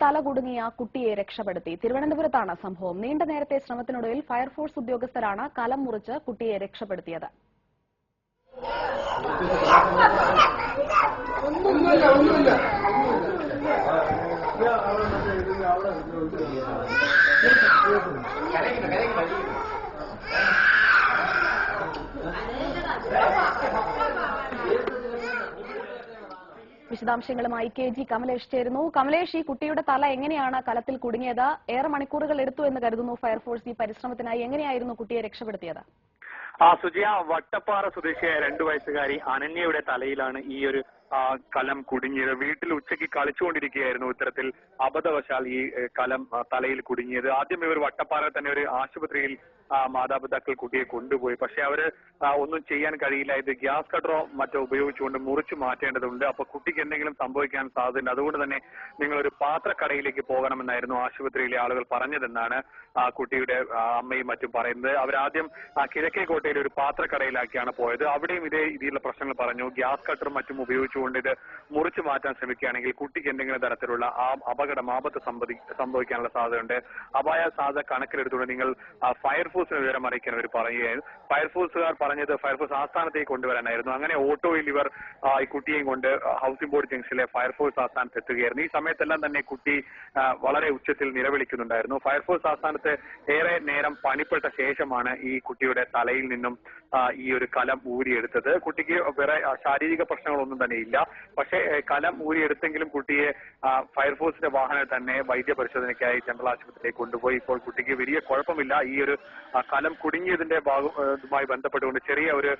തല കുടുങ്ങിയ കുട്ടിയെ രക്ഷപ്പെടുത്തി. തിരുവനന്തപുരത്താണ് സംഭവം. നീണ്ട നേരത്തെ ശ്രമത്തിനൊടുവിൽ ഫയർഫോഴ്സ് ഉദ്യോഗസ്ഥരാണ് കലം മുറിച്ച് കുട്ടിയെ രക്ഷപ്പെടുത്തിയത്. വിശദാംശങ്ങളുമായി KG കമലേഷ് ചേരുന്നു. കമലേഷ്, ഈ കുട്ടിയുടെ തല എങ്ങനെയാണ് കലത്തിൽ കുടുങ്ങിയത്? ഏറെ മണിക്കൂറുകൾ എടുത്തു എന്ന് കരുതുന്നു ഫയർഫോഴ്സ് ഈ പരിശ്രമത്തിനായി. എങ്ങനെയായിരുന്നു കുട്ടിയെ രക്ഷപ്പെടുത്തിയത്? സുജിയ, വട്ടപ്പാറ സ്വദേശിയായ 2 വയസ്സുകാരി അനന്യയുടെ തലയിലാണ് ഈ ഒരു കലം കുടുങ്ങിയത്. വീട്ടിൽ ഉച്ചയ്ക്ക് കളിച്ചുകൊണ്ടിരിക്കുകയായിരുന്നു ഇത്തരത്തിൽ അബദ്ധവശാൽ ഈ കലം തലയിൽ കുടുങ്ങിയത്. ആദ്യം ഇവർ വട്ടപ്പാറ തന്നെ ഒരു ആശുപത്രിയിൽ മാതാപിതാക്കൾ കുട്ടിയെ കൊണ്ടുപോയി. പക്ഷെ അവര് ഒന്നും ചെയ്യാൻ കഴിയില്ല. ഇത് ഗ്യാസ് കട്ടറോ മറ്റോ ഉപയോഗിച്ചുകൊണ്ട് മുറിച്ചു മാറ്റേണ്ടതുണ്ട്. അപ്പൊ കുട്ടിക്ക് എന്തെങ്കിലും സംഭവിക്കാൻ സാധ്യതയുണ്ട്. അതുകൊണ്ട് തന്നെ നിങ്ങളൊരു പാത്രക്കടയിലേക്ക് പോകണമെന്നായിരുന്നു ആശുപത്രിയിലെ ആളുകൾ പറഞ്ഞതെന്നാണ് കുട്ടിയുടെ അമ്മയും മറ്റും പറയുന്നത്. അവരാദ്യം കിഴക്കേക്കോട്ടയിൽ ഒരു പാത്രക്കടയിലാക്കിയാണ് പോയത്. അവിടെയും ഇതേ രീതിയിലുള്ള പ്രശ്നങ്ങൾ പറഞ്ഞു. ഗ്യാസ് കട്ടറും മറ്റും ഉപയോഗിച്ചുകൊണ്ട് ഇത് മുറിച്ചു മാറ്റാൻ ശ്രമിക്കുകയാണെങ്കിൽ കുട്ടിക്ക് എന്തെങ്കിലും തരത്തിലുള്ള ആപത്ത് സംഭവിക്കാനുള്ള സാധ്യതയുണ്ട്. അപായ സാധ്യത കണക്കിലെടുത്തുകൊണ്ട് നിങ്ങൾ ഫയർഫോഴ്സിന് വിവരം അറിയിക്കാൻ അവർ പറയുകയായിരുന്നു. ഫയർഫോഴ്സുകാർ പറഞ്ഞത് ഫയർഫോഴ്സ് ആസ്ഥാനത്തേക്ക് കൊണ്ടുവരാനായിരുന്നു. അങ്ങനെ ഓട്ടോയിൽ ഇവർ ഈ കുട്ടിയെയും കൊണ്ട് ഹൗസിംഗ് ബോർഡ് ജംഗ്ഷനിലെ ഫയർഫോഴ്സ് ആസ്ഥാനത്ത് എത്തുകയായിരുന്നു. ഈ സമയത്തെല്ലാം തന്നെ കുട്ടി വളരെ ഉച്ചത്തിൽ നിലവിളിക്കുന്നുണ്ടായിരുന്നു. ഫയർഫോഴ്സ് ആസ്ഥാനത്ത് ഏറെ നേരം പണിപ്പെട്ട ശേഷമാണ് ഈ കുട്ടിയുടെ തലയിൽ നിന്നും ഈ ഒരു കലം ഊരിയെടുത്തത്. കുട്ടിക്ക് വേറെ ശാരീരിക പ്രശ്നങ്ങളൊന്നും തന്നെ ഇല്ല. പക്ഷേ കലം ഊരിയെടുത്തെങ്കിലും കുട്ടിയെ ഫയർഫോഴ്സിന്റെ വാഹനം തന്നെ വൈദ്യ പരിശോധനയ്ക്കായി ജനറൽ ആശുപത്രിയിലേക്ക് കൊണ്ടുപോയി. ഇപ്പോൾ കുട്ടിക്ക് വലിയ കുഴപ്പമില്ല. ഈ ഒരു കലം കുടുങ്ങിയതിന്റെ ഭാഗവുമായി ബന്ധപ്പെട്ടുകൊണ്ട് ചെറിയ ഒരു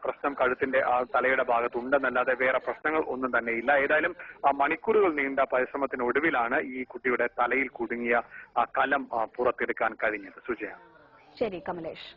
പ്രശ്നം കഴുത്തിന്റെ തലയുടെ ഭാഗത്ത് ഉണ്ടെന്നല്ലാതെ വേറെ പ്രശ്നങ്ങൾ ഒന്നും തന്നെ ഇല്ല. ഏതായാലും മണിക്കൂറുകൾ നീണ്ട പരിശ്രമത്തിനൊടുവിലാണ് ഈ കുട്ടിയുടെ തലയിൽ കുടുങ്ങിയ കലം പുറത്തെടുക്കാൻ കഴിഞ്ഞത്. സുജയ. ശരി കമലേഷ്.